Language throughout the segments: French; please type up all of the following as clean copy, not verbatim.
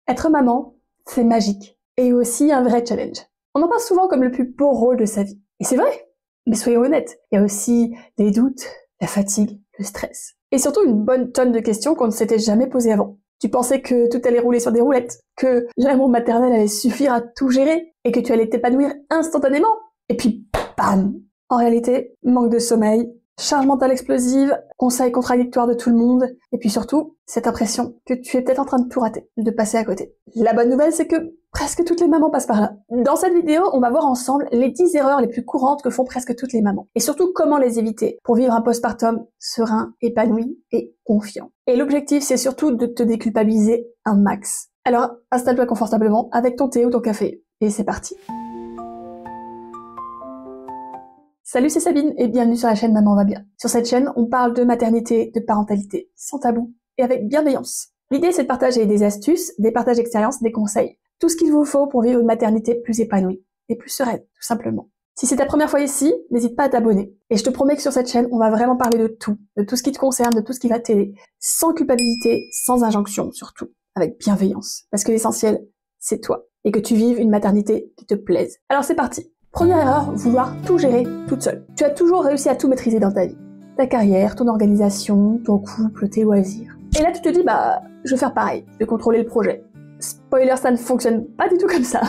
Être maman, c'est magique et aussi un vrai challenge. On en parle souvent comme le plus beau rôle de sa vie. Et c'est vrai, mais soyons honnêtes, il y a aussi les doutes, la fatigue, le stress. Et surtout une bonne tonne de questions qu'on ne s'était jamais posées avant. Tu pensais que tout allait rouler sur des roulettes, que l'amour maternel allait suffire à tout gérer et que tu allais t'épanouir instantanément. Et puis, bam! En réalité, manque de sommeil, charge mentale explosive, conseils contradictoires de tout le monde, et puis surtout, cette impression que tu es peut-être en train de tout rater, de passer à côté. La bonne nouvelle, c'est que presque toutes les mamans passent par là. Dans cette vidéo, on va voir ensemble les 10 erreurs les plus courantes que font presque toutes les mamans, et surtout comment les éviter pour vivre un postpartum serein, épanoui et confiant. Et l'objectif, c'est surtout de te déculpabiliser un max. Alors, installe-toi confortablement avec ton thé ou ton café, et c'est parti. Salut, c'est Sabine et bienvenue sur la chaîne Maman va bien. Sur cette chaîne, on parle de maternité, de parentalité, sans tabou et avec bienveillance. L'idée, c'est de partager des astuces, des partages d'expériences, des conseils. Tout ce qu'il vous faut pour vivre une maternité plus épanouie et plus sereine, tout simplement. Si c'est ta première fois ici, n'hésite pas à t'abonner. Et je te promets que sur cette chaîne, on va vraiment parler de tout ce qui te concerne, de tout ce qui va t'aider, sans culpabilité, sans injonction surtout, avec bienveillance. Parce que l'essentiel, c'est toi. Et que tu vives une maternité qui te plaise. Alors c'est parti. Première erreur, vouloir tout gérer toute seule. Tu as toujours réussi à tout maîtriser dans ta vie. Ta carrière, ton organisation, ton couple, tes loisirs. Et là, tu te dis, je vais faire pareil, je vais contrôler le projet. Spoiler, ça ne fonctionne pas du tout comme ça.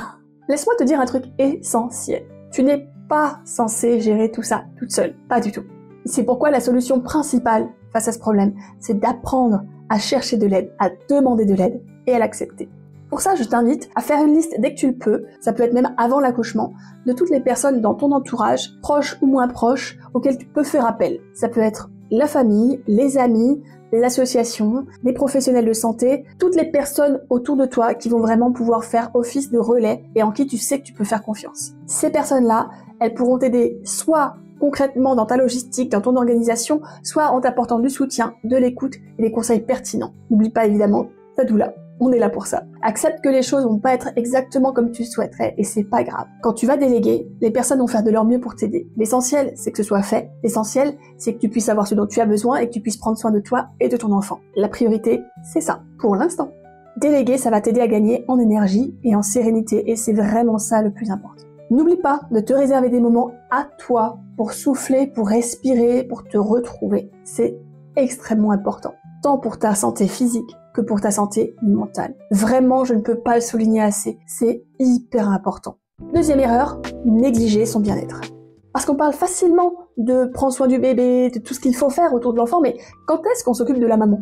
Laisse-moi te dire un truc essentiel. Tu n'es pas censé gérer tout ça toute seule, pas du tout. C'est pourquoi la solution principale face à ce problème, c'est d'apprendre à chercher de l'aide, à demander de l'aide et à l'accepter. Pour ça, je t'invite à faire une liste dès que tu le peux, ça peut être même avant l'accouchement, de toutes les personnes dans ton entourage, proches ou moins proches, auxquelles tu peux faire appel. Ça peut être la famille, les amis, les associations, les professionnels de santé, toutes les personnes autour de toi qui vont vraiment pouvoir faire office de relais et en qui tu sais que tu peux faire confiance. Ces personnes-là, elles pourront t'aider soit concrètement dans ta logistique, dans ton organisation, soit en t'apportant du soutien, de l'écoute et des conseils pertinents. N'oublie pas évidemment ta doula. On est là pour ça. Accepte que les choses vont pas être exactement comme tu souhaiterais et c'est pas grave. Quand tu vas déléguer, les personnes vont faire de leur mieux pour t'aider. L'essentiel, c'est que ce soit fait. L'essentiel, c'est que tu puisses avoir ce dont tu as besoin et que tu puisses prendre soin de toi et de ton enfant. La priorité, c'est ça, pour l'instant. Déléguer, ça va t'aider à gagner en énergie et en sérénité et c'est vraiment ça le plus important. N'oublie pas de te réserver des moments à toi pour souffler, pour respirer, pour te retrouver. C'est extrêmement important, tant pour ta santé physique que pour ta santé mentale. Vraiment, je ne peux pas le souligner assez. C'est hyper important. Deuxième erreur, négliger son bien-être. Parce qu'on parle facilement de prendre soin du bébé, de tout ce qu'il faut faire autour de l'enfant, mais quand est-ce qu'on s'occupe de la maman?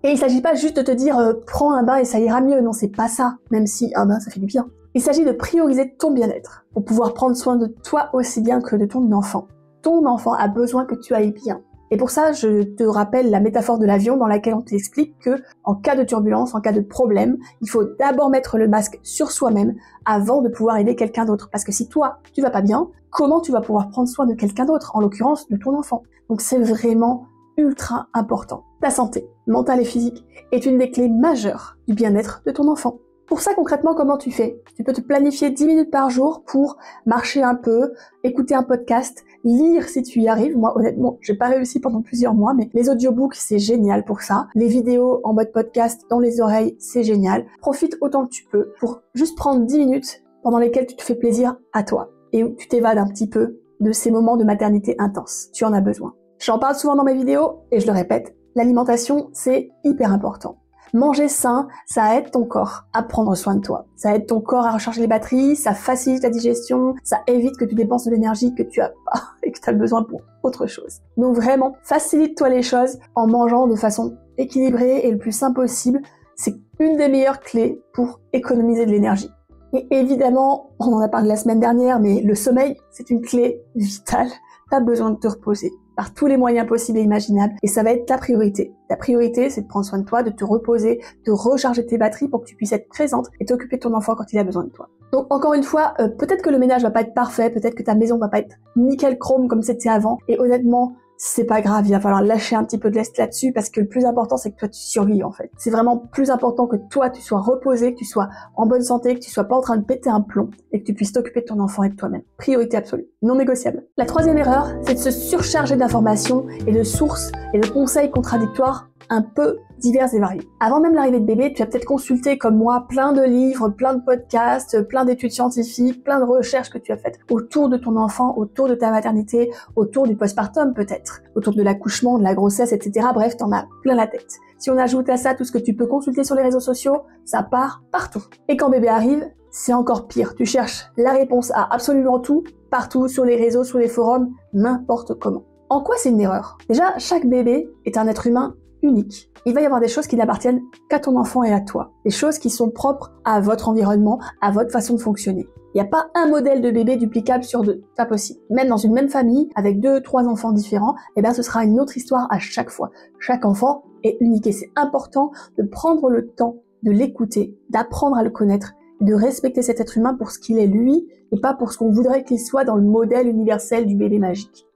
Et il s'agit pas juste de te dire prends un bain et ça ira mieux. Non, c'est pas ça. Même si un bain, ça fait du bien. Il s'agit de prioriser ton bien-être pour pouvoir prendre soin de toi aussi bien que de ton enfant. Ton enfant a besoin que tu ailles bien. Et pour ça, je te rappelle la métaphore de l'avion dans laquelle on t'explique que, en cas de turbulence, en cas de problème, il faut d'abord mettre le masque sur soi-même avant de pouvoir aider quelqu'un d'autre. Parce que si toi, tu vas pas bien, comment tu vas pouvoir prendre soin de quelqu'un d'autre, en l'occurrence de ton enfant? Donc c'est vraiment ultra important. Ta santé, mentale et physique, est une des clés majeures du bien-être de ton enfant. Pour ça, concrètement, comment tu fais? Tu peux te planifier 10 minutes par jour pour marcher un peu, écouter un podcast, lire si tu y arrives. Moi, honnêtement, j'ai pas réussi pendant plusieurs mois, mais les audiobooks, c'est génial pour ça. Les vidéos en mode podcast dans les oreilles, c'est génial. Profite autant que tu peux pour juste prendre 10 minutes pendant lesquelles tu te fais plaisir à toi et où tu t'évades un petit peu de ces moments de maternité intense. Tu en as besoin. J'en parle souvent dans mes vidéos et je le répète, l'alimentation, c'est hyper important. Manger sain, ça aide ton corps à prendre soin de toi. Ça aide ton corps à recharger les batteries, ça facilite la digestion, ça évite que tu dépenses de l'énergie que tu as pas et que tu as besoin pour autre chose. Donc vraiment, facilite-toi les choses en mangeant de façon équilibrée et le plus sain possible. C'est une des meilleures clés pour économiser de l'énergie. Et évidemment, on en a parlé la semaine dernière, mais le sommeil, c'est une clé vitale. Tu as besoin de te reposer par tous les moyens possibles et imaginables, et ça va être ta priorité. Ta priorité, c'est de prendre soin de toi, de te reposer, de recharger tes batteries pour que tu puisses être présente et t'occuper de ton enfant quand il a besoin de toi. Donc encore une fois, peut-être que le ménage va pas être parfait, peut-être que ta maison va pas être nickel chrome comme c'était avant, et honnêtement, c'est pas grave, il va falloir lâcher un petit peu de lest là-dessus parce que le plus important c'est que toi tu survives en fait. C'est vraiment plus important que toi tu sois reposé, que tu sois en bonne santé, que tu sois pas en train de péter un plomb et que tu puisses t'occuper de ton enfant et de toi-même. Priorité absolue, non négociable. La troisième erreur, c'est de se surcharger d'informations et de sources et de conseils contradictoires un peu divers et variés. Avant même l'arrivée de bébé, tu as peut-être consulté comme moi plein de livres, plein de podcasts, plein d'études scientifiques, plein de recherches que tu as faites autour de ton enfant, autour de ta maternité, autour du postpartum peut-être, autour de l'accouchement, de la grossesse, etc. Bref, t'en as plein la tête. Si on ajoute à ça tout ce que tu peux consulter sur les réseaux sociaux, ça part partout. Et quand bébé arrive, c'est encore pire. Tu cherches la réponse à absolument tout, partout, sur les réseaux, sur les forums, n'importe comment. En quoi c'est une erreur? Déjà, chaque bébé est un être humain unique. Il va y avoir des choses qui n'appartiennent qu'à ton enfant et à toi. Des choses qui sont propres à votre environnement, à votre façon de fonctionner. Il n'y a pas un modèle de bébé duplicable sur deux. Pas possible. Même dans une même famille, avec 2, 3 enfants différents, ce sera une autre histoire à chaque fois. Chaque enfant est unique et c'est important de prendre le temps de l'écouter, d'apprendre à le connaître, de respecter cet être humain pour ce qu'il est lui et pas pour ce qu'on voudrait qu'il soit dans le modèle universel du bébé magique.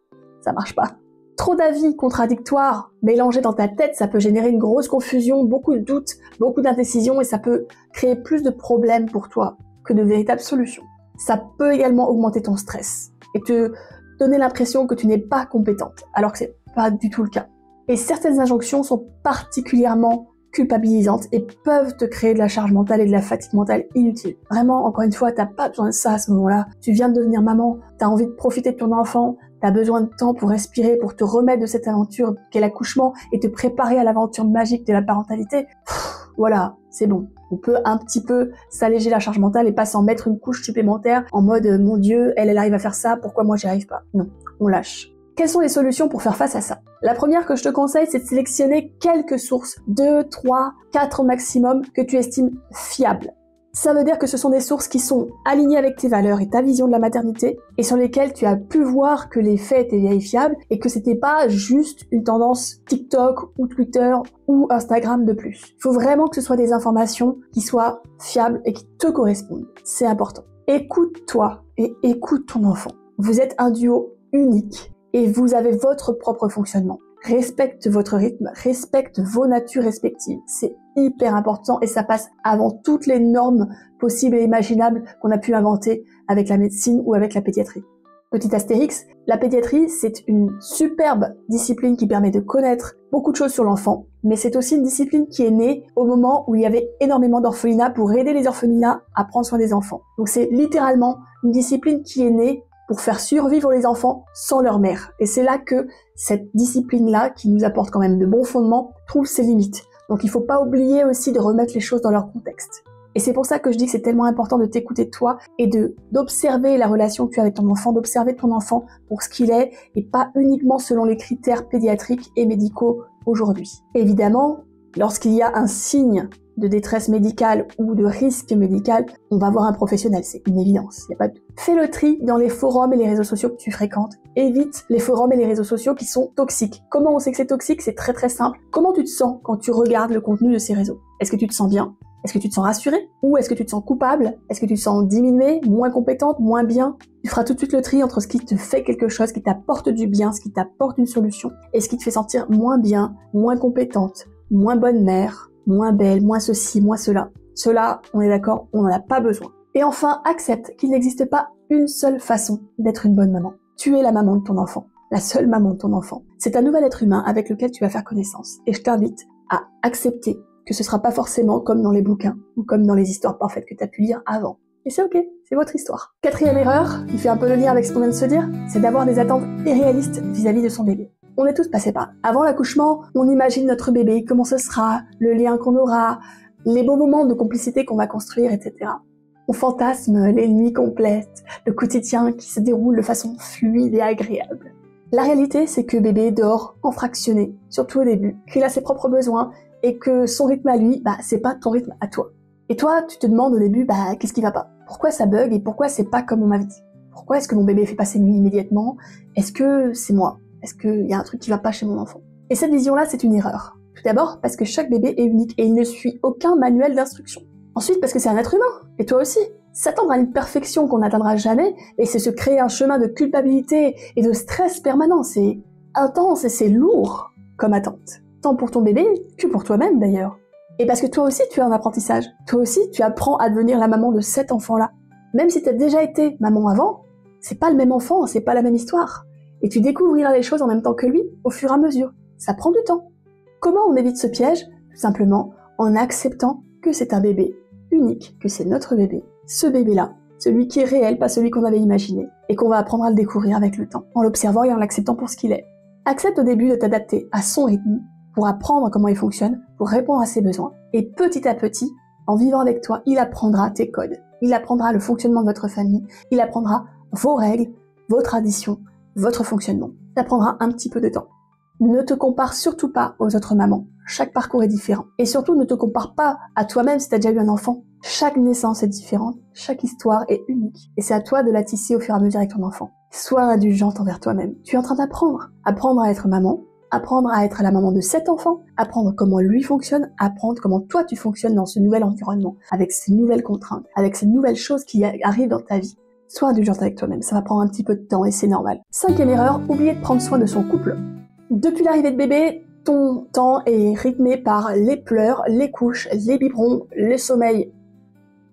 Ça marche pas. Trop d'avis contradictoires mélangés dans ta tête, ça peut générer une grosse confusion, beaucoup de doutes, beaucoup d'indécision et ça peut créer plus de problèmes pour toi que de véritables solutions. Ça peut également augmenter ton stress et te donner l'impression que tu n'es pas compétente, alors que c'est pas du tout le cas. Et certaines injonctions sont particulièrement culpabilisantes et peuvent te créer de la charge mentale et de la fatigue mentale inutile. Vraiment, encore une fois, t'as pas besoin de ça à ce moment-là. Tu viens de devenir maman, t'as envie de profiter de ton enfant, t'as besoin de temps pour respirer, pour te remettre de cette aventure qu'est l'accouchement et te préparer à l'aventure magique de la parentalité. Voilà, c'est bon. On peut un petit peu s'alléger la charge mentale et pas s'en mettre une couche supplémentaire en mode « Mon Dieu, elle arrive à faire ça, pourquoi moi j'y arrive pas ?» Non, on lâche. Quelles sont les solutions pour faire face à ça? La première que je te conseille, c'est de sélectionner quelques sources, 2, 3, 4 au maximum, que tu estimes fiables. Ça veut dire que ce sont des sources qui sont alignées avec tes valeurs et ta vision de la maternité et sur lesquelles tu as pu voir que les faits étaient vérifiables et que c'était pas juste une tendance TikTok ou Twitter ou Instagram de plus. Il faut vraiment que ce soit des informations qui soient fiables et qui te correspondent. C'est important. Écoute-toi et écoute ton enfant. Vous êtes un duo unique et vous avez votre propre fonctionnement. Respecte votre rythme, respecte vos natures respectives. C'est hyper important et ça passe avant toutes les normes possibles et imaginables qu'on a pu inventer avec la médecine ou avec la pédiatrie. Petit astérix, la pédiatrie, c'est une superbe discipline qui permet de connaître beaucoup de choses sur l'enfant, mais c'est aussi une discipline qui est née au moment où il y avait énormément d'orphelinats pour aider les orphelinats à prendre soin des enfants. Donc c'est littéralement une discipline qui est née pour faire survivre les enfants sans leur mère. Et c'est là que cette discipline-là, qui nous apporte quand même de bons fondements, trouve ses limites. Donc il faut pas oublier aussi de remettre les choses dans leur contexte. Et c'est pour ça que je dis que c'est tellement important de t'écouter toi et d'observer la relation que tu as avec ton enfant, d'observer ton enfant pour ce qu'il est et pas uniquement selon les critères pédiatriques et médicaux aujourd'hui. Évidemment, lorsqu'il y a un signe de détresse médicale ou de risque médical, on va voir un professionnel, c'est une évidence. Y a pas de... Fais le tri dans les forums et les réseaux sociaux que tu fréquentes. Évite les forums et les réseaux sociaux qui sont toxiques. Comment on sait que c'est toxique? C'est très très simple. Comment tu te sens quand tu regardes le contenu de ces réseaux? Est-ce que tu te sens bien? Est-ce que tu te sens rassurée? Ou est-ce que tu te sens coupable? Est-ce que tu te sens diminuée, moins compétente, moins bien? Tu feras tout de suite le tri entre ce qui te fait quelque chose, ce qui t'apporte du bien, ce qui t'apporte une solution, et ce qui te fait sentir moins bien, moins compétente, moins bonne mère, moins belle, moins ceci, moins cela. Cela, on est d'accord, on n'en a pas besoin. Et enfin, accepte qu'il n'existe pas une seule façon d'être une bonne maman. Tu es la maman de ton enfant, la seule maman de ton enfant. C'est un nouvel être humain avec lequel tu vas faire connaissance. Et je t'invite à accepter que ce sera pas forcément comme dans les bouquins ou comme dans les histoires parfaites que tu as pu lire avant. Et c'est ok, c'est votre histoire. Quatrième erreur, qui fait un peu le lien avec ce qu'on vient de se dire, c'est d'avoir des attentes irréalistes vis-à-vis de son bébé. On est tous passés par là. Avant l'accouchement, on imagine notre bébé, comment ce sera, le lien qu'on aura, les beaux moments de complicité qu'on va construire, etc. On fantasme les nuits complètes, le quotidien qui se déroule de façon fluide et agréable. La réalité, c'est que bébé dort en fractionné, surtout au début, qu'il a ses propres besoins et que son rythme à lui, c'est pas ton rythme à toi. Et toi, tu te demandes au début, qu'est-ce qui va pas? Pourquoi ça bug et pourquoi c'est pas comme on m'avait dit? Pourquoi est-ce que mon bébé fait pas ses nuits immédiatement? Est-ce que c'est moi? Est-ce qu'il y a un truc qui va pas chez mon enfant? Et cette vision-là, c'est une erreur. Tout d'abord, parce que chaque bébé est unique et il ne suit aucun manuel d'instruction. Ensuite, parce que c'est un être humain, et toi aussi. S'attendre à une perfection qu'on n'atteindra jamais, et c'est se créer un chemin de culpabilité et de stress permanent, c'est intense et c'est lourd comme attente. Tant pour ton bébé que pour toi-même d'ailleurs. Et parce que toi aussi tu es en apprentissage. Toi aussi tu apprends à devenir la maman de cet enfant-là. Même si tu as déjà été maman avant, c'est pas le même enfant, c'est pas la même histoire. Et tu découvriras les choses en même temps que lui, au fur et à mesure. Ça prend du temps. Comment on évite ce piège? Tout simplement en acceptant que c'est un bébé unique, que c'est notre bébé. Ce bébé-là, celui qui est réel, pas celui qu'on avait imaginé, et qu'on va apprendre à le découvrir avec le temps, en l'observant et en l'acceptant pour ce qu'il est. Accepte au début de t'adapter à son rythme, pour apprendre comment il fonctionne, pour répondre à ses besoins. Et petit à petit, en vivant avec toi, il apprendra tes codes. Il apprendra le fonctionnement de votre famille, il apprendra vos règles, vos traditions, votre fonctionnement. Ça prendra un petit peu de temps. Ne te compare surtout pas aux autres mamans. Chaque parcours est différent. Et surtout, ne te compare pas à toi-même si tu as déjà eu un enfant. Chaque naissance est différente, chaque histoire est unique. Et c'est à toi de la tisser au fur et à mesure avec ton enfant. Sois indulgente envers toi-même. Tu es en train d'apprendre. Apprendre à être maman, apprendre à être la maman de cet enfant, apprendre comment lui fonctionne, apprendre comment toi tu fonctionnes dans ce nouvel environnement, avec ces nouvelles contraintes, avec ces nouvelles choses qui arrivent dans ta vie. Sois indulgente avec toi-même, ça va prendre un petit peu de temps et c'est normal. 5e erreur, oublier de prendre soin de son couple. Depuis l'arrivée de bébé, ton temps est rythmé par les pleurs, les couches, les biberons, le sommeil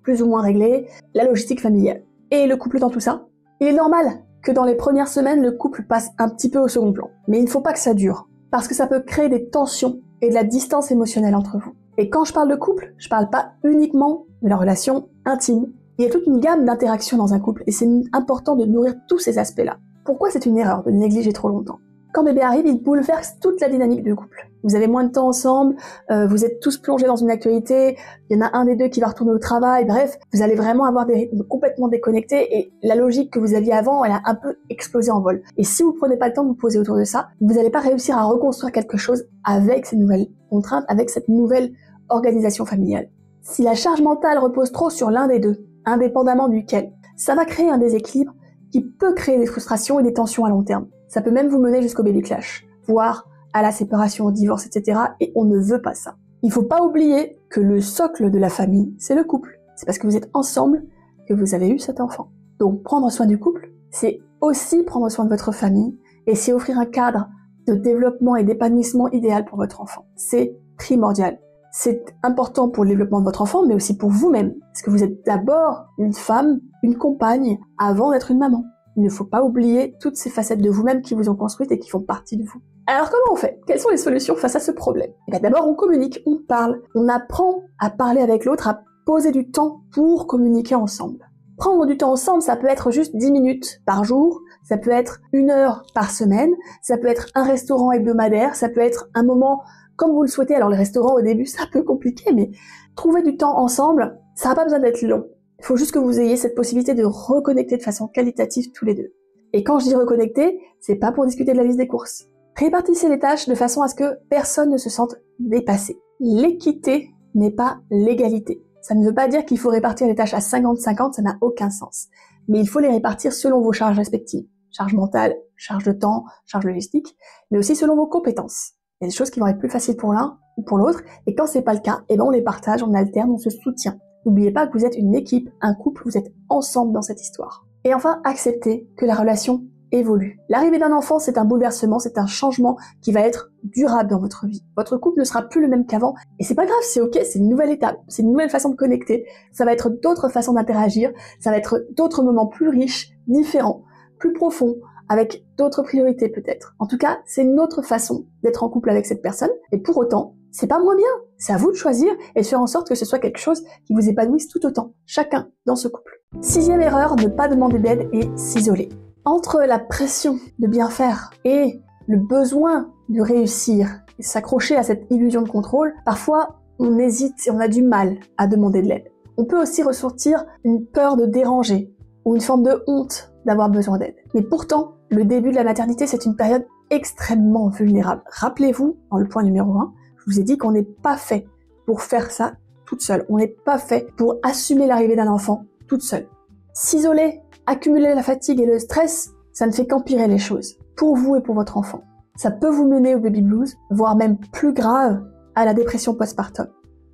plus ou moins réglé, la logistique familiale. Et le couple dans tout ça? Il est normal que dans les premières semaines, le couple passe un petit peu au second plan. Mais il ne faut pas que ça dure, parce que ça peut créer des tensions et de la distance émotionnelle entre vous. Et quand je parle de couple, je parle pas uniquement de la relation intime. Il y a toute une gamme d'interactions dans un couple, et c'est important de nourrir tous ces aspects-là. Pourquoi c'est une erreur de le négliger trop longtemps? Quand bébé arrive, il bouleverse toute la dynamique du couple. Vous avez moins de temps ensemble, vous êtes tous plongés dans une actualité, il y en a un des deux qui va retourner au travail, bref, vous allez vraiment avoir des rythmes complètement déconnectés et la logique que vous aviez avant, elle a un peu explosé en vol. Et si vous prenez pas le temps de vous poser autour de ça, vous n'allez pas réussir à reconstruire quelque chose avec ces nouvelles contraintes, avec cette nouvelle organisation familiale. Si la charge mentale repose trop sur l'un des deux, indépendamment duquel, ça va créer un déséquilibre qui peut créer des frustrations et des tensions à long terme. Ça peut même vous mener jusqu'au baby clash, voire à la séparation, au divorce, etc. Et on ne veut pas ça. Il faut pas oublier que le socle de la famille, c'est le couple. C'est parce que vous êtes ensemble que vous avez eu cet enfant. Donc prendre soin du couple, c'est aussi prendre soin de votre famille et c'est offrir un cadre de développement et d'épanouissement idéal pour votre enfant. C'est primordial. C'est important pour le développement de votre enfant, mais aussi pour vous-même. Parce que vous êtes d'abord une femme, une compagne, avant d'être une maman. Il ne faut pas oublier toutes ces facettes de vous-même qui vous ont construite et qui font partie de vous. Alors comment on fait? Quelles sont les solutions face à ce problème? D'abord on communique, on parle, on apprend à parler avec l'autre, à poser du temps pour communiquer ensemble. Prendre du temps ensemble, ça peut être juste 10 minutes par jour, ça peut être 1 heure par semaine, ça peut être un restaurant hebdomadaire, ça peut être un moment comme vous le souhaitez. Alors les restaurants au début c'est un peu compliqué, mais trouver du temps ensemble, ça n'a pas besoin d'être long. Il faut juste que vous ayez cette possibilité de reconnecter de façon qualitative tous les deux. Et quand je dis reconnecter, c'est pas pour discuter de la liste des courses. Répartissez les tâches de façon à ce que personne ne se sente dépassé. L'équité n'est pas l'égalité. Ça ne veut pas dire qu'il faut répartir les tâches à 50-50, ça n'a aucun sens. Mais il faut les répartir selon vos charges respectives. Charge mentale, charge de temps, charge logistique, mais aussi selon vos compétences. Il y a des choses qui vont être plus faciles pour l'un ou pour l'autre, et quand c'est pas le cas, on les partage, on alterne, on se soutient. N'oubliez pas que vous êtes une équipe, un couple, vous êtes ensemble dans cette histoire. Et enfin, acceptez que la relation évolue. L'arrivée d'un enfant, c'est un bouleversement, c'est un changement qui va être durable dans votre vie. Votre couple ne sera plus le même qu'avant, et c'est pas grave, c'est ok, c'est une nouvelle étape, c'est une nouvelle façon de connecter, ça va être d'autres façons d'interagir, ça va être d'autres moments plus riches, différents, plus profonds, avec d'autres priorités peut-être. En tout cas, c'est une autre façon d'être en couple avec cette personne, et pour autant, c'est pas moins bien. C'est à vous de choisir et de faire en sorte que ce soit quelque chose qui vous épanouisse tout autant, chacun dans ce couple. 6e erreur, ne pas demander d'aide et s'isoler. Entre la pression de bien faire et le besoin de réussir et s'accrocher à cette illusion de contrôle, parfois on hésite et on a du mal à demander de l'aide. On peut aussi ressortir une peur de déranger ou une forme de honte d'avoir besoin d'aide. Mais pourtant, le début de la maternité, c'est une période extrêmement vulnérable. Rappelez-vous, dans le point numéro 1, je vous ai dit qu'on n'est pas fait pour faire ça toute seule. On n'est pas fait pour assumer l'arrivée d'un enfant toute seule. S'isoler, accumuler la fatigue et le stress, ça ne fait qu'empirer les choses, pour vous et pour votre enfant. Ça peut vous mener au baby blues, voire même plus grave, à la dépression postpartum.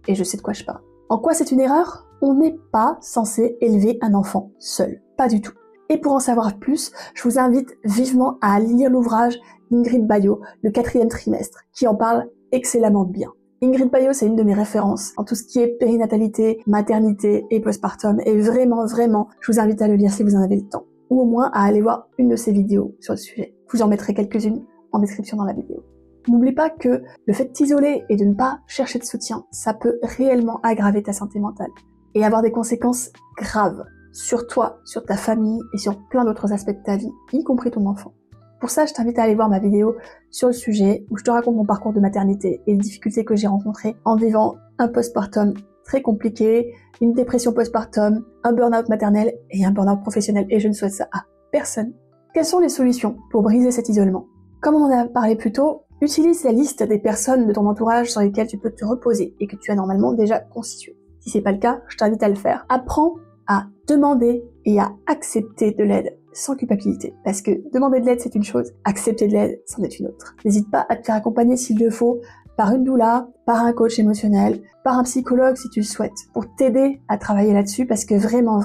Et je sais de quoi je parle. En quoi c'est une erreur? On n'est pas censé élever un enfant seul. Pas du tout. Et pour en savoir plus, je vous invite vivement à lire l'ouvrage d'Ingrid Baillot, le 4e trimestre, qui en parle excellemment bien. Ingrid Baillot, c'est une de mes références en tout ce qui est périnatalité, maternité et postpartum. Et vraiment, je vous invite à le lire si vous en avez le temps. Ou au moins à aller voir une de ses vidéos sur le sujet. Je vous en mettrai quelques-unes en description dans la vidéo. N'oublie pas que le fait de t'isoler et de ne pas chercher de soutien, ça peut réellement aggraver ta santé mentale et avoir des conséquences graves sur toi, sur ta famille et sur plein d'autres aspects de ta vie, y compris ton enfant. Pour ça, je t'invite à aller voir ma vidéo sur le sujet où je te raconte mon parcours de maternité et les difficultés que j'ai rencontrées en vivant un postpartum très compliqué, une dépression postpartum, un burn-out maternel et un burn-out professionnel, et je ne souhaite ça à personne. Quelles sont les solutions pour briser cet isolement? Comme on en a parlé plus tôt, utilise la liste des personnes de ton entourage sur lesquelles tu peux te reposer et que tu as normalement déjà constitué. Si c'est pas le cas, je t'invite à le faire. Apprends à demander et à accepter de l'aide sans culpabilité. Parce que demander de l'aide, c'est une chose, accepter de l'aide, c'en est une autre. N'hésite pas à te faire accompagner s'il le faut, par une doula, par un coach émotionnel, par un psychologue si tu le souhaites, pour t'aider à travailler là-dessus, parce que vraiment,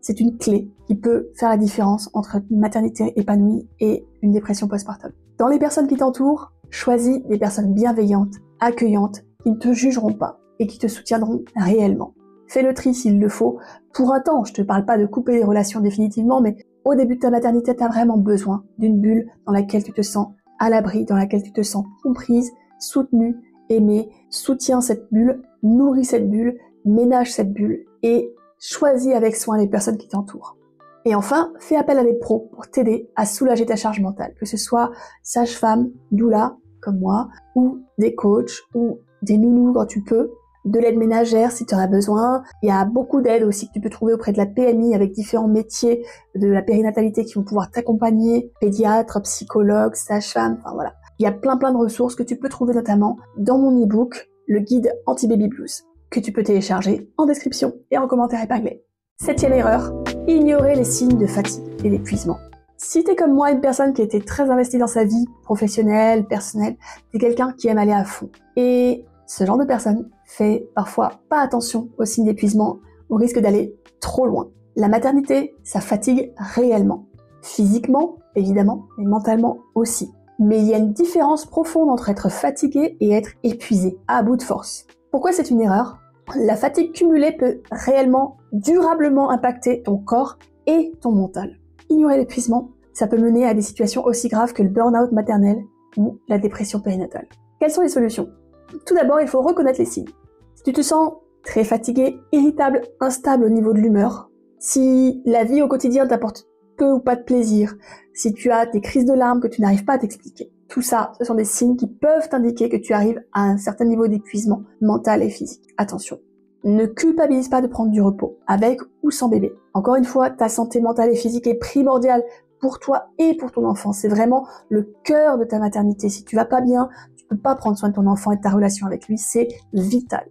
c'est une clé qui peut faire la différence entre une maternité épanouie et une dépression postpartum. Dans les personnes qui t'entourent, choisis des personnes bienveillantes, accueillantes, qui ne te jugeront pas et qui te soutiendront réellement. Fais le tri s'il le faut, pour un temps. Je te parle pas de couper les relations définitivement, mais au début de ta maternité, tu as vraiment besoin d'une bulle dans laquelle tu te sens à l'abri, dans laquelle tu te sens comprise, soutenue, aimée. Soutiens cette bulle, nourris cette bulle, ménage cette bulle et choisis avec soin les personnes qui t'entourent. Et enfin, fais appel à des pros pour t'aider à soulager ta charge mentale, que ce soit sage-femme, doula, comme moi, ou des coachs, ou des nounous quand tu peux, de l'aide ménagère si tu en as besoin. Il y a beaucoup d'aides aussi que tu peux trouver auprès de la PMI avec différents métiers de la périnatalité qui vont pouvoir t'accompagner, pédiatre, psychologue, sage-femme, enfin voilà. Il y a plein de ressources que tu peux trouver notamment dans mon e-book, le guide Anti-Baby Blues, que tu peux télécharger en description et en commentaire épinglé. 7e erreur, ignorer les signes de fatigue et d'épuisement. Si t'es comme moi une personne qui a été très investie dans sa vie professionnelle, personnelle, t'es quelqu'un qui aime aller à fond. Et ce genre de personne fait parfois pas attention aux signes d'épuisement, au risque d'aller trop loin. La maternité, ça fatigue réellement. Physiquement, évidemment, mais mentalement aussi. Mais il y a une différence profonde entre être fatigué et être épuisé, à bout de force. Pourquoi c'est une erreur? La fatigue cumulée peut réellement, durablement impacter ton corps et ton mental. Ignorer l'épuisement, ça peut mener à des situations aussi graves que le burn-out maternel ou la dépression périnatale. Quelles sont les solutions? Tout d'abord, il faut reconnaître les signes. Si tu te sens très fatigué, irritable, instable au niveau de l'humeur, si la vie au quotidien t'apporte peu ou pas de plaisir, si tu as des crises de larmes que tu n'arrives pas à t'expliquer, tout ça, ce sont des signes qui peuvent t'indiquer que tu arrives à un certain niveau d'épuisement mental et physique. Attention, ne culpabilise pas de prendre du repos, avec ou sans bébé. Encore une fois, ta santé mentale et physique est primordiale pour toi et pour ton enfant. C'est vraiment le cœur de ta maternité. Si tu vas pas bien, tu peux pas prendre soin de ton enfant et de ta relation avec lui, c'est vital.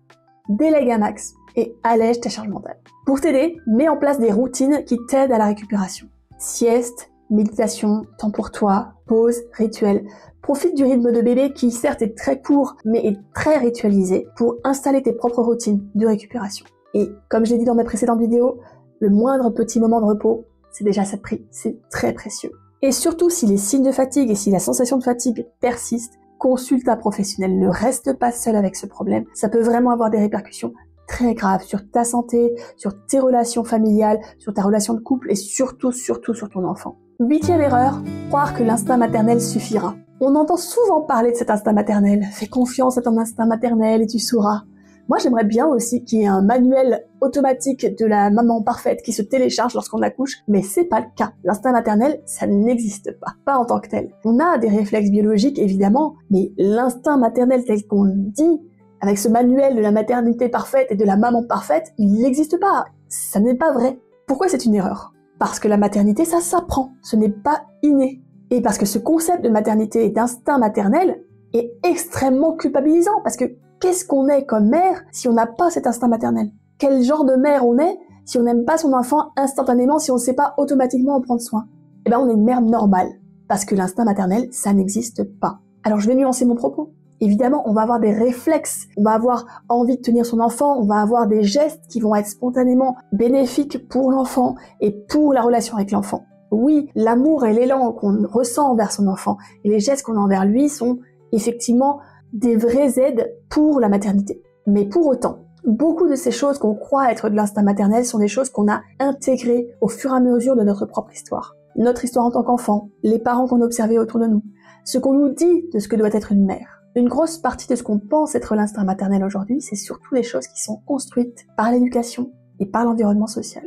Délègue un max et allège ta charge mentale. Pour t'aider, mets en place des routines qui t'aident à la récupération. Sieste, méditation, temps pour toi, pause, rituel. Profite du rythme de bébé qui certes est très court mais est très ritualisé pour installer tes propres routines de récupération. Et comme je l'ai dit dans mes précédentes vidéos, le moindre petit moment de repos, c'est déjà ça de prix, c'est très précieux. Et surtout si les signes de fatigue et si la sensation de fatigue persiste, consulte un professionnel, ne reste pas seul avec ce problème. Ça peut vraiment avoir des répercussions très graves sur ta santé, sur tes relations familiales, sur ta relation de couple et surtout sur ton enfant. 8e erreur, croire que l'instinct maternel suffira. On entend souvent parler de cet instinct maternel. Fais confiance à ton instinct maternel et tu sauras. Moi, j'aimerais bien aussi qu'il y ait un manuel automatique de la maman parfaite qui se télécharge lorsqu'on accouche, mais c'est pas le cas. L'instinct maternel, ça n'existe pas en tant que tel. On a des réflexes biologiques, évidemment, mais l'instinct maternel tel qu'on le dit, avec ce manuel de la maternité parfaite et de la maman parfaite, il n'existe pas. Ça n'est pas vrai. Pourquoi c'est une erreur? Parce que la maternité, ça s'apprend. Ce n'est pas inné. Et parce que ce concept de maternité et d'instinct maternel est extrêmement culpabilisant, parce que qu'est-ce qu'on est comme mère si on n'a pas cet instinct maternel? Quel genre de mère on est si on n'aime pas son enfant instantanément, si on ne sait pas automatiquement en prendre soin? Eh ben, on est une mère normale. Parce que l'instinct maternel, ça n'existe pas. Alors je vais nuancer mon propos. Évidemment, on va avoir des réflexes, on va avoir envie de tenir son enfant, on va avoir des gestes qui vont être spontanément bénéfiques pour l'enfant et pour la relation avec l'enfant. Oui, l'amour et l'élan qu'on ressent envers son enfant et les gestes qu'on a envers lui sont effectivement des vraies aides pour la maternité. Mais pour autant, beaucoup de ces choses qu'on croit être de l'instinct maternel sont des choses qu'on a intégrées au fur et à mesure de notre propre histoire. Notre histoire en tant qu'enfant, les parents qu'on a observés autour de nous, ce qu'on nous dit de ce que doit être une mère. Une grosse partie de ce qu'on pense être l'instinct maternel aujourd'hui, c'est surtout des choses qui sont construites par l'éducation et par l'environnement social.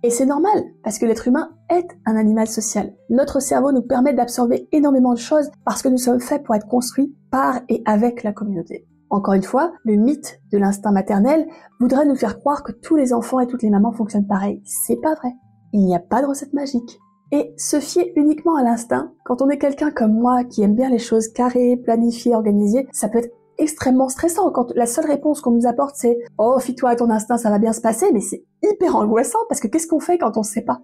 Et c'est normal, parce que l'être humain est un animal social. Notre cerveau nous permet d'absorber énormément de choses parce que nous sommes faits pour être construits par et avec la communauté. Encore une fois, le mythe de l'instinct maternel voudrait nous faire croire que tous les enfants et toutes les mamans fonctionnent pareil. C'est pas vrai. Il n'y a pas de recette magique. Et se fier uniquement à l'instinct, quand on est quelqu'un comme moi qui aime bien les choses carrées, planifiées, organisées, ça peut être extrêmement stressant quand la seule réponse qu'on nous apporte c'est « Oh, fie-toi à ton instinct, ça va bien se passer », mais c'est hyper angoissant parce que qu'est-ce qu'on fait quand on sait pas?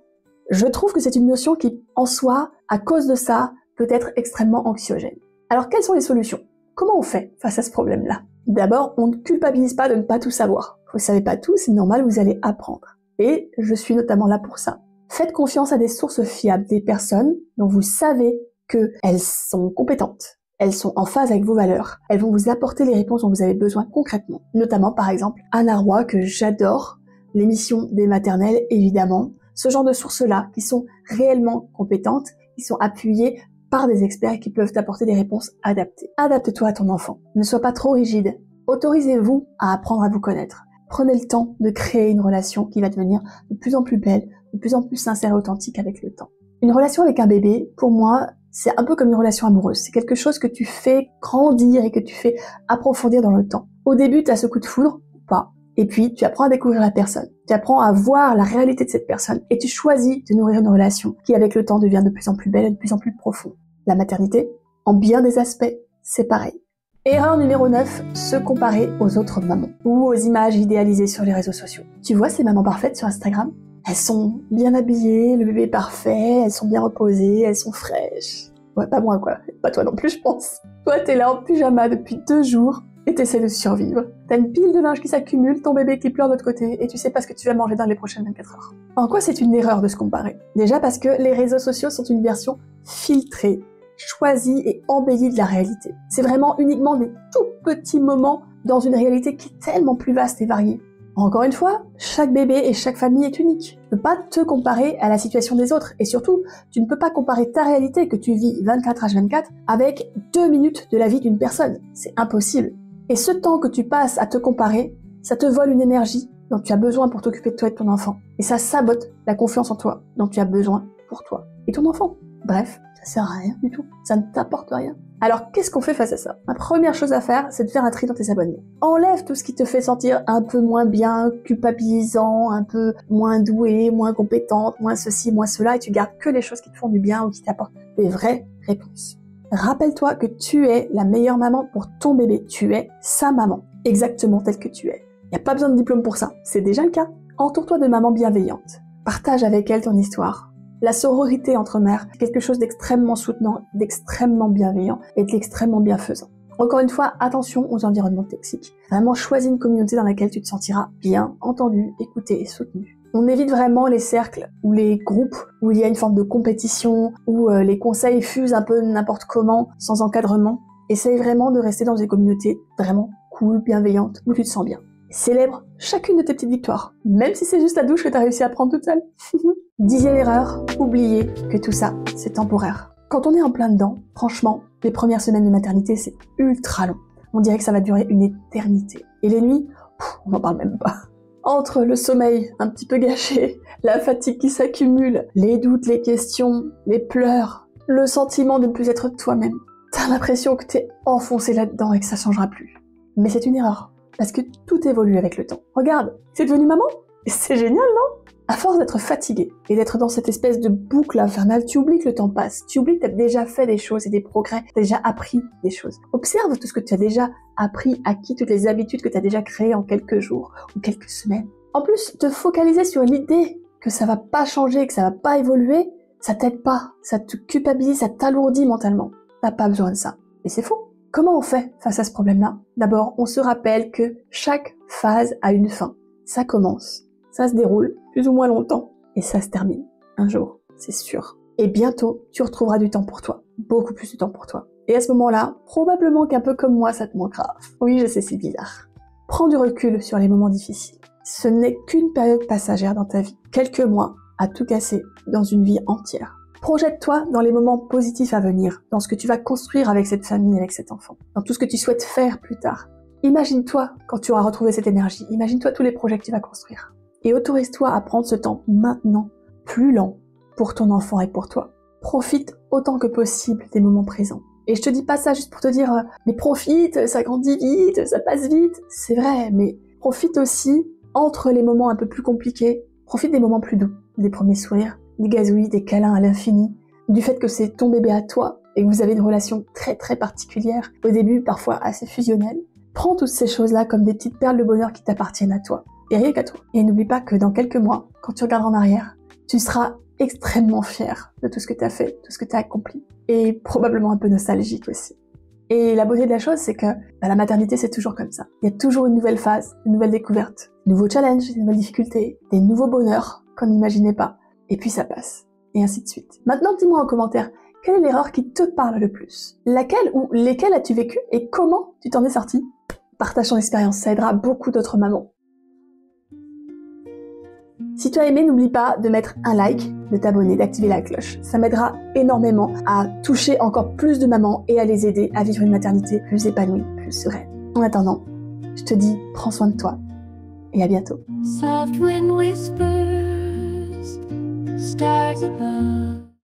Je trouve que c'est une notion qui, en soi, à cause de ça, peut être extrêmement anxiogène. Alors, quelles sont les solutions? Comment on fait face à ce problème-là? D'abord, on ne culpabilise pas de ne pas tout savoir. Vous savez pas tout, c'est normal, vous allez apprendre. Et je suis notamment là pour ça. Faites confiance à des sources fiables, des personnes dont vous savez qu'elles sont compétentes. Elles sont en phase avec vos valeurs. Elles vont vous apporter les réponses dont vous avez besoin concrètement. Notamment, par exemple, Anna Roy, que j'adore, l'émission des maternelles, évidemment. Ce genre de sources-là, qui sont réellement compétentes, qui sont appuyées par des experts et qui peuvent t'apporter des réponses adaptées. Adapte-toi à ton enfant. Ne sois pas trop rigide. Autorisez-vous à apprendre à vous connaître. Prenez le temps de créer une relation qui va devenir de plus en plus belle, de plus en plus sincère et authentique avec le temps. Une relation avec un bébé, pour moi, c'est un peu comme une relation amoureuse. C'est quelque chose que tu fais grandir et que tu fais approfondir dans le temps. Au début, tu as ce coup de foudre, ou pas. Et puis, tu apprends à découvrir la personne. Tu apprends à voir la réalité de cette personne. Et tu choisis de nourrir une relation qui, avec le temps, devient de plus en plus belle et de plus en plus profonde. La maternité, en bien des aspects, c'est pareil. Erreur numéro 9, se comparer aux autres mamans ou aux images idéalisées sur les réseaux sociaux. Tu vois ces mamans parfaites sur Instagram? Elles sont bien habillées, le bébé est parfait, elles sont bien reposées, elles sont fraîches. Ouais, pas moi quoi, pas toi non plus je pense. Toi t'es là en pyjama depuis 2 jours et t'essaies de survivre. T'as une pile de linge qui s'accumule, ton bébé qui pleure de l'autre côté et tu sais pas ce que tu vas manger dans les prochaines 24 heures. En quoi c'est une erreur de se comparer? Déjà parce que les réseaux sociaux sont une version filtrée, choisie et embellie de la réalité. C'est vraiment uniquement des tout petits moments dans une réalité qui est tellement plus vaste et variée. Encore une fois, chaque bébé et chaque famille est unique. Tu ne peux pas te comparer à la situation des autres. Et surtout, tu ne peux pas comparer ta réalité que tu vis 24h/24 avec 2 minutes de la vie d'une personne. C'est impossible. Et ce temps que tu passes à te comparer, ça te vole une énergie dont tu as besoin pour t'occuper de toi et de ton enfant. Et ça sabote la confiance en toi dont tu as besoin pour toi et ton enfant. Bref, ça sert à rien du tout. Ça ne t'apporte rien. Alors, qu'est-ce qu'on fait face à ça? La première chose à faire, c'est de faire un tri dans tes abonnements. Enlève tout ce qui te fait sentir un peu moins bien, culpabilisant, un peu moins doué, moins compétente, moins ceci, moins cela, et tu gardes que les choses qui te font du bien ou qui t'apportent des vraies réponses. Rappelle-toi que tu es la meilleure maman pour ton bébé. Tu es sa maman, exactement telle que tu es. Il n'y a pas besoin de diplôme pour ça, c'est déjà le cas. Entoure-toi de mamans bienveillantes. Partage avec elles ton histoire. La sororité entre mères, c'est quelque chose d'extrêmement soutenant, d'extrêmement bienveillant et d'extrêmement bienfaisant. Encore une fois, attention aux environnements toxiques. Vraiment, choisis une communauté dans laquelle tu te sentiras bien entendu, écouté et soutenu. On évite vraiment les cercles ou les groupes où il y a une forme de compétition, où les conseils fusent un peu n'importe comment, sans encadrement. Essaye vraiment de rester dans des communautés vraiment cool, bienveillantes, où tu te sens bien. Célèbre chacune de tes petites victoires, même si c'est juste la douche que tu as réussi à prendre toute seule. 10e erreur, oubliez que tout ça, c'est temporaire. Quand on est en plein dedans, franchement, les premières semaines de maternité, c'est ultra long. On dirait que ça va durer une éternité. Et les nuits, on n'en parle même pas. Entre le sommeil un petit peu gâché, la fatigue qui s'accumule, les doutes, les questions, les pleurs, le sentiment de ne plus être toi-même, t'as l'impression que t'es enfoncé là-dedans et que ça changera plus. Mais c'est une erreur. Parce que tout évolue avec le temps. Regarde, t'es devenue maman? C'est génial, non? À force d'être fatigué et d'être dans cette espèce de boucle infernale, tu oublies que le temps passe. Tu oublies que t'as déjà fait des choses et des progrès, t'as déjà appris des choses. Observe tout ce que tu as déjà appris, acquis, toutes les habitudes que tu as déjà créées en quelques jours ou quelques semaines. En plus, te focaliser sur l'idée que ça va pas changer, que ça va pas évoluer, ça t'aide pas. Ça te culpabilise, ça t'alourdit mentalement. T'as pas besoin de ça. Et c'est faux. Comment on fait face à ce problème-là? D'abord, on se rappelle que chaque phase a une fin. Ça commence, ça se déroule plus ou moins longtemps, et ça se termine. Un jour, c'est sûr. Et bientôt, tu retrouveras du temps pour toi. Beaucoup plus de temps pour toi. Et à ce moment-là, probablement qu'un peu comme moi, ça te manquera. Oui, je sais, c'est bizarre. Prends du recul sur les moments difficiles. Ce n'est qu'une période passagère dans ta vie. Quelques mois à tout casser dans une vie entière. Projette-toi dans les moments positifs à venir, dans ce que tu vas construire avec cette famille, avec cet enfant, dans tout ce que tu souhaites faire plus tard. Imagine-toi quand tu auras retrouvé cette énergie, imagine-toi tous les projets que tu vas construire. Et autorise-toi à prendre ce temps maintenant, plus lent, pour ton enfant et pour toi. Profite autant que possible des moments présents. Et je te dis pas ça juste pour te dire mais profite, ça grandit vite, ça passe vite. C'est vrai, mais profite aussi entre les moments un peu plus compliqués. Profite des moments plus doux, des premiers sourires, des gazouilles, des câlins à l'infini, du fait que c'est ton bébé à toi et que vous avez une relation très très particulière, au début parfois assez fusionnelle. Prends toutes ces choses-là comme des petites perles de bonheur qui t'appartiennent à toi, et rien qu'à toi. Et n'oublie pas que dans quelques mois, quand tu regarderas en arrière, tu seras extrêmement fier de tout ce que tu as fait, tout ce que tu as accompli, et probablement un peu nostalgique aussi. Et la beauté de la chose, c'est que la maternité, c'est toujours comme ça. Il y a toujours une nouvelle phase, une nouvelle découverte, de nouveaux challenges, de nouvelles difficultés, des nouveaux bonheurs qu'on n'imaginait pas. Et puis ça passe, et ainsi de suite. Maintenant, dis-moi en commentaire, quelle est l'erreur qui te parle le plus? Laquelle ou lesquelles as-tu vécu et comment tu t'en es sorti? Partage ton expérience, ça aidera beaucoup d'autres mamans. Si tu as aimé, n'oublie pas de mettre un like, de t'abonner, d'activer la cloche. Ça m'aidera énormément à toucher encore plus de mamans et à les aider à vivre une maternité plus épanouie, plus sereine. En attendant, je te dis, prends soin de toi et à bientôt. Soft wind whispers, stars above.